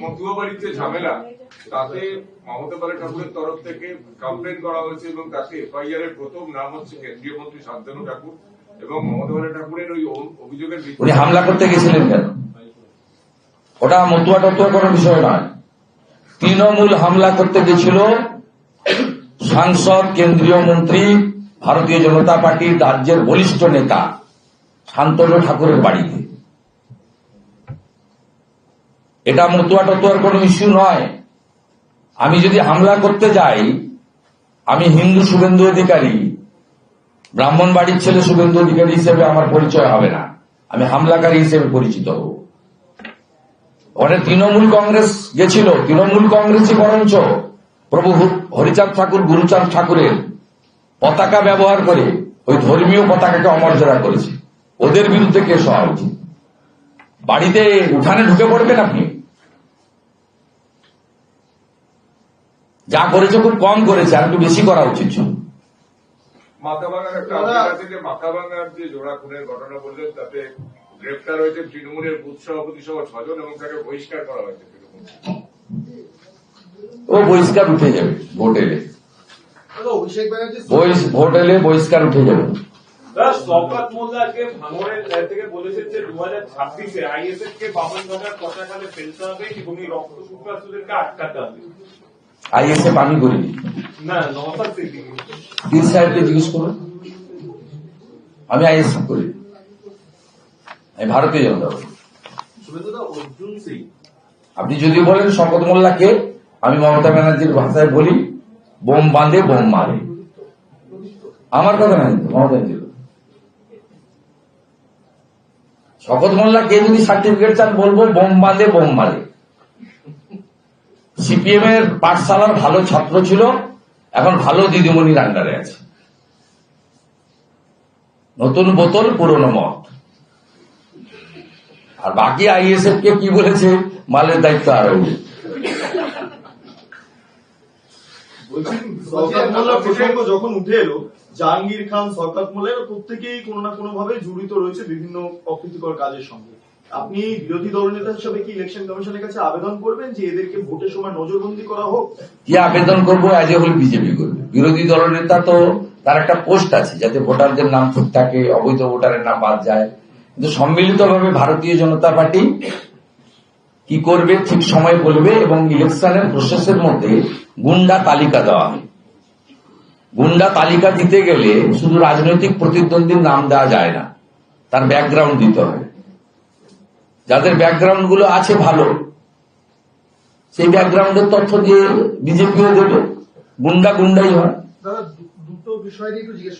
মতুয়াবাড়ির যে ঝামেলা তাতে মমতা ঠাকুরের তরফ থেকে কমপ্লেন করা হয়েছে এবং তাতে এফআইআর এর প্রথম নাম হচ্ছে কেন্দ্রীয় মন্ত্রী শান্তনু ঠাকুর এবং মমতা ঠাকুরের ওই অভিযোগের উনি হামলা করতে গেছিলেন কেন? ওটা মতুয়া টতুয়া কোনো বিষয় নয়। তৃণমূল হামলা করতে গেছিল সাংসদ, কেন্দ্রীয় মন্ত্রী, ভারতীয় জনতা পার্টির রাজ্যের বলিষ্ঠ নেতা শান্তনু ঠাকুরের বাড়িতে। এটা মতুয়া টতুয়ার কোন ইস্যু নয়। আমি যদি হামলা করতে যাই, আমি হিন্দু শুভেন্দু অধিকারী, ব্রাহ্মণ বাড়ির ছেলে শুভেন্দু অধিকারী হিসেবে আমার পরিচয় হবে না, আমি হামলাকারী হিসেবে পরিচিত হব। ওখানে তৃণমূল কংগ্রেস গেছিল, তৃণমূল কংগ্রেসই বরঞ্চ প্রভু হরিচাঁদ ঠাকুর, গুরুচাঁদ ঠাকুরের পতাকা ব্যবহার করে ওই ধর্মীয় পতাকাকে অমর্যাদা করেছে। ওদের বিরুদ্ধে কেস হওয়া উচিত। বাড়িতে উঠানে ঢুকে পড়বেন আপনি? যা করেছে খুব কম করেছে, আর একটু বেশি করা উচিত ছিল। মাথাভাঙার যে জোড়া খুনের ঘটনা বললেন, তাতে গ্রেফতার হয়েছে তৃণমূলের বুথ সভাপতি সহ 6 জন এবং তাকে বহিষ্কার করা হয়েছে। ও বহিষ্কার উঠে যাবে ভোট এলে, ভোট এলে বহিষ্কার উঠে যাবে। শওকত মোল্লাকে ভাঙড়ের থেকে বলেছেন যে 2026-এ আইএসএফ কে বামনগঞ্জের পতাকালে ফেলতে হবে এবং রক্ত সূত্রধারীদেরকে আটকাতে হবে। আইএসএফ আমি করিনি, না নওশাদ সিদ্দিকী পীর সাহেবকে জিজ্ঞেস করুন। আমি আইএসএফ করি, আমি ভারতীয় জনতা পার্টি। অর্জুন সিং, আপনি যদি বলেন শওকত মোল্লাকে, আমি মমতা ব্যানার্জির ভাষায় বলি বোম বাঁধে বোম মারে। আমার কথা নাই, মমতা ব্যানার্জি। শওকত মোল্লাকে যদি সার্টিফিকেট চান বলবো বোম বাঁধে বোম মারে। সিপিএম এর পাঠশালার ভালো ছাত্র ছিল, এখন ভালো দিদিমণির আন্ডারে আছে। নতুন বোতল পুরনো মদ। আর বাকি আইএসএফ কে কি বলেছে, মালের দায়িত্ব আরো। প্রসঙ্গ যখন উঠে এলো, জাহাঙ্গীর খান, শওকত মোল্লা প্রত্যেকেই কোনো না কোনো ভাবে জড়িত রয়েছে বিভিন্ন অপ্রীতিকর কাজের সঙ্গে। আপনি বিরোধী দলনেতা হিসেবে কি ইলেকশন কমিশনের কাছে আবেদন করবেন যে এদেরকে ভোটের সময় নজরবন্দি করা হোক? কি আবেদন করবো? আজ হল বিজেপি করবে। বিরোধী দলনেতা তো তার একটা পোস্ট আছে যাতে ভোটারদের নাম ঠিক থাকে, অবৈধ ভোটারের নাম বাদ যায়। কিন্তু সম্মিলিতভাবে ভারতীয় জনতা পার্টি কি করবে ঠিক সময় বলবে এবং ইলেকশনের প্রসেসের মধ্যে গুন্ডা তালিকা দেওয়া হয়। গুন্ডা তালিকা দিতে গেলে শুধু রাজনৈতিক প্রতিদ্বন্দ্বীর নাম দেওয়া যায় না, তার ব্যাকগ্রাউন্ড দিতে হয়। যাদের ব্যাকগ্রাউন্ড গুলো আছে ভালো, সেই ব্যাকগ্রাউন্ডের তথ্য দিয়ে বিজেপিও দেবে। গুন্ডা গুন্ডাই হয়,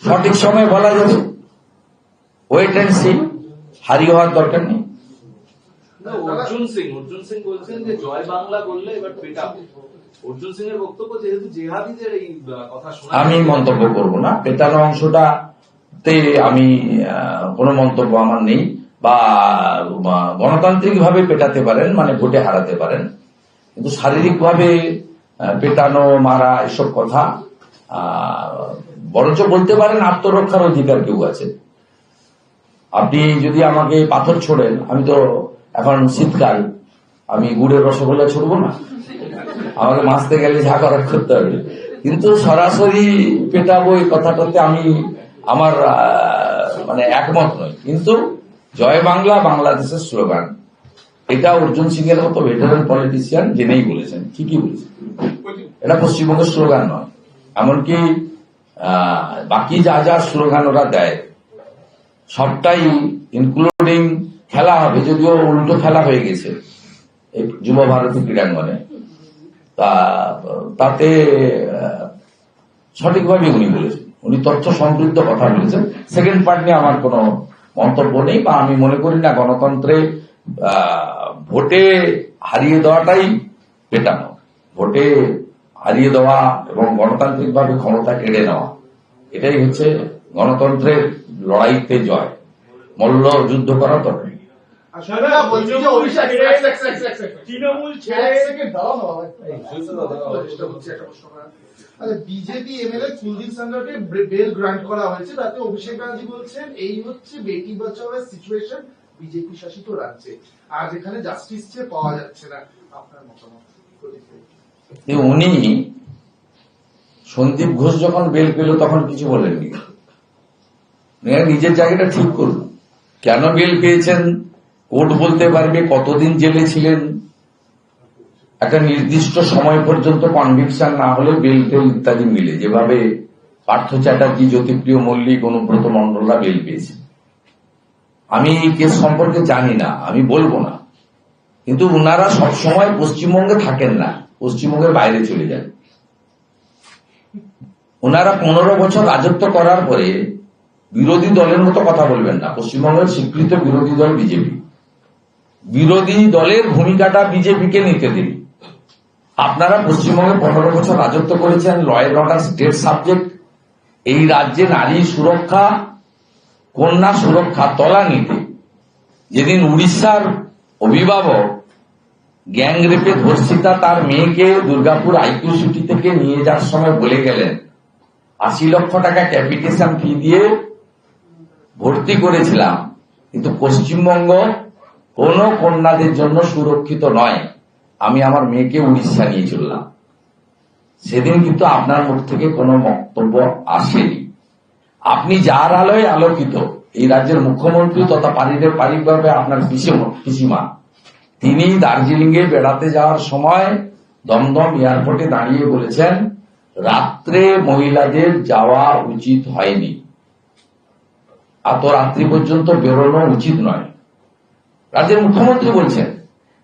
সঠিক সময় বলা যাবে। ওয়েট এন্ড সি, হারিয়ে হওয়ার দরকার নেই। অর্জুন সিং বলছেন যে জয় বাংলা বললে এবার পেটাবো। অর্জুন সিং এর বক্তব্য, যেহেতু জেহাদিদের এই কথা শোনা, আমি মন্তব্য করব না। পেটানো অংশটাতে আমি কোনো মন্তব্য আমার নেই। বা গণতান্ত্রিক ভাবে পেটাতে পারেন, মানে ভোটে হারাতে পারেন, কিন্তু শারীরিক ভাবে পেটানো, মারা, এসব কথা বরঞ্চ বলতে পারেন আত্মরক্ষার অধিকার কেউ আছে। আপনি যদি আমাকে পাথর ছোড়েন, আমি তো এখন শীতকাল, আমি গুড়ের রসগোল্লা ছুড়বো না, আমাকে মাসতে গেলে যা করার করতে হবে। কিন্তু সরাসরি পেটাবো এই কথাটাতে আমি আমার মানে একমত নই। কিন্তু জয় বাংলা বাংলাদেশের স্লোগান, এটা অর্জুন সিং এর মতো ভেটারেন পলিটিশিয়ান জেনেই বলেছেন, ঠিকই বলেছেন। এটা পশ্চিমবঙ্গের স্লোগান নয়। এমনকি বাকি যা যা স্লোগান ওরা দেয় সবটাই ইনক্লুডিং খেলা হবে, যদিও উল্টো খেলা হয়ে গেছে এই যুব ভারতী ক্রীড়াঙ্গনে, তাতে সঠিকভাবে উনি বলেছেন, উনি তথ্য সমৃদ্ধ কথা বলেছেন। সেকেন্ড পার্ট নিয়ে আমার কোনো মন্তব্য নেই, বা আমি মনে করি না গণতন্ত্রে ভোটে হারিয়ে দেওয়াটাই পেটানো। ভোটে হারিয়ে দেওয়া এবং গণতান্ত্রিকভাবে ক্ষমতা কেড়ে নেওয়া, এটাই হচ্ছে গণতন্ত্রের লড়াইতে জয়। মল্ল যুদ্ধ করা দরকার। বিজেপি এমএলএ কুলদীপ সাংঘারকে বেল গ্রান্ট করা হয়েছে, তাতে অভিষেক ব্যানার্জি বলছেন এই হচ্ছে বেটি বাঁচাওয়ের সিচুয়েশন, বিজেপি শাসিত রাজ্যে আজ এখানে জাস্টিস যে পাওয়া যাচ্ছে না, আপনার মতামত? উনি সন্দীপ ঘোষ যখন বেল পেল তখন কিছু বলেননি, নিজের জায়গাটা ঠিক করল। কেন বেল পেয়েছেন কোর্ট বলতে পারবে, কতদিন জেলে ছিলেন, একটা নির্দিষ্ট সময় পর্যন্ত কনভিকশন না হলে বেল টেল ইত্যাদি মিলে, যেভাবে পার্থ চ্যাটার্জি, জ্যোতিপ্রিয় মল্লিক, অনুব্রত মন্ডলরা বেল পেয়েছে। আমি এই কেস সম্পর্কে জানি না, আমি বলবো না, কিন্তু ওনারা সবসময় পশ্চিমবঙ্গে থাকেন না, পশ্চিমবঙ্গের বাইরে চলে যান। ওনারা 15 বছর রাজত্ব করার পরে বিরোধী দলের মতো কথা বলবেন না। পশ্চিমবঙ্গের স্বীকৃত বিরোধী দল বিজেপি, বিরোধী দলের ভূমিকাটা বিজেপিকে নিতে দিন। আপনারা পশ্চিমবঙ্গে 15 বছর রাজত্ব করেছেন, law and order state subject. এই রাজ্যে নারী সুরক্ষা, কন্যা সুরক্ষা তলানিতে। যেদিন উড়িষ্যার অভিভাবক গ্যাং রেপে ধর্ষিতা তার মেয়েকে দুর্গাপুর আইকিউ সিটি থেকে নিয়ে যাওয়ার সময় বলে গেলেন 80 লক্ষ টাকা ক্যাপিটেশন ফি দিয়ে ভর্তি করেছিলাম, কিন্তু পশ্চিমবঙ্গ কোন কন্যাদের জন্য সুরক্ষিত নয়, আমি আমার মেয়েকে উড়িষ্যা নিয়ে চললাম। সেদিন কিন্তু আপনার মুখ থেকে কোনো বক্তব্য আসেনি। আপনি যার আলোয় আলোকিত, এই রাজ্যের মুখ্যমন্ত্রী তথা পারিবারিকভাবে আপনার পিসিমা, তিনি দার্জিলিং এ বেড়াতে যাওয়ার সময় দমদম এয়ারপোর্টে দাঁড়িয়ে বলেছেন রাত্রে মহিলাদের যাওয়া উচিত হয়নি, এত রাত্রি পর্যন্ত বেরোনো উচিত নয়। রাজ্যের মুখ্যমন্ত্রী বলছেন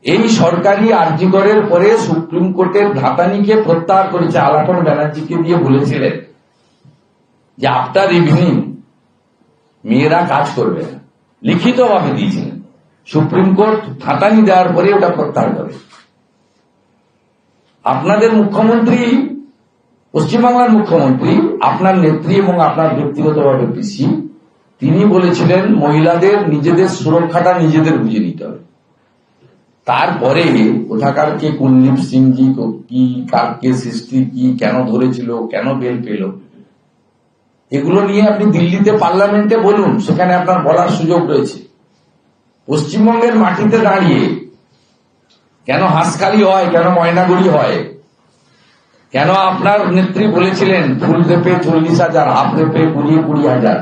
এই সরকারি আরজিকরের পরে সুপ্রিম কোর্টের ধাতানিকে প্রত্যাহার করেছে। আলাপন ব্যানার্জিকে দিয়ে বলেছিলেন যে আফটার ইভিনিং মেয়েরা কাজ করবে না, লিখিতভাবে দিয়েছিলেন। সুপ্রিম কোর্ট ধাতানি দেওয়ার পরে ওটা প্রত্যাহার করে। আপনাদের মুখ্যমন্ত্রী, পশ্চিমবাংলার মুখ্যমন্ত্রী, আপনার নেত্রী এবং আপনার ব্যক্তিগতভাবে পিসি, তিনি বলেছিলেন মহিলাদের নিজেদের সুরক্ষাটা নিজেদের বুঝে নিতে হবে। তারপরে কোথাকার কে কুলদীপ সিংজি কি, কার কেস হিস্ট্রি কি, কেন ধরেছিল, কেন বেল পেল, এগুলো নিয়ে আপনি দিল্লিতে পার্লামেন্টে বলুন, সেখানে আপনার বলার সুযোগ রয়েছে। পশ্চিমবঙ্গের মাটিতে দাঁড়িয়ে কেন হাঁসখালি হয়, কেন ময়নাগুড়ি হয়, কেন আপনার নেত্রী বলেছিলেন ফুল রেপে 40,000, হাফ রেপে 20,000,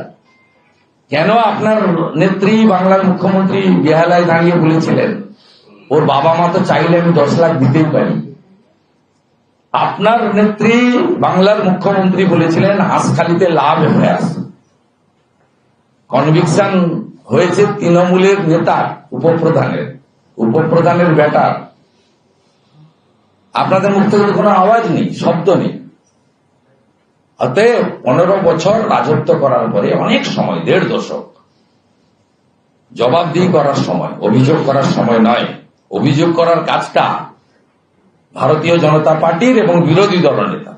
কেন আপনার নেত্রী বাংলার মুখ্যমন্ত্রী বেহালায় দাঁড়িয়ে বলেছিলেন ওর বাবা মা তো চাইলে আমি 10 লাখ দিতেই পারি। আপনার নেত্রী বাংলার মুখ্যমন্ত্রী বলেছিলেন হাঁসখালিতে লাভ হয়ে আসে। কনভিকশন হয়েছে তৃণমূলের নেতা, উপপ্রধানের বেটার। আপনাদের মুখ থেকে কোনো আওয়াজ নেই, শব্দ নেই। অতএব 15 বছর রাজত্ব করার পরে অনেক সময়, 1.5 দশক, জবাবদিহি করার সময়, অভিযোগ করার সময় নয়। অভিযোগ করার কাজটা ভারতীয় জনতা পার্টির এবং বিরোধী দলনেতা।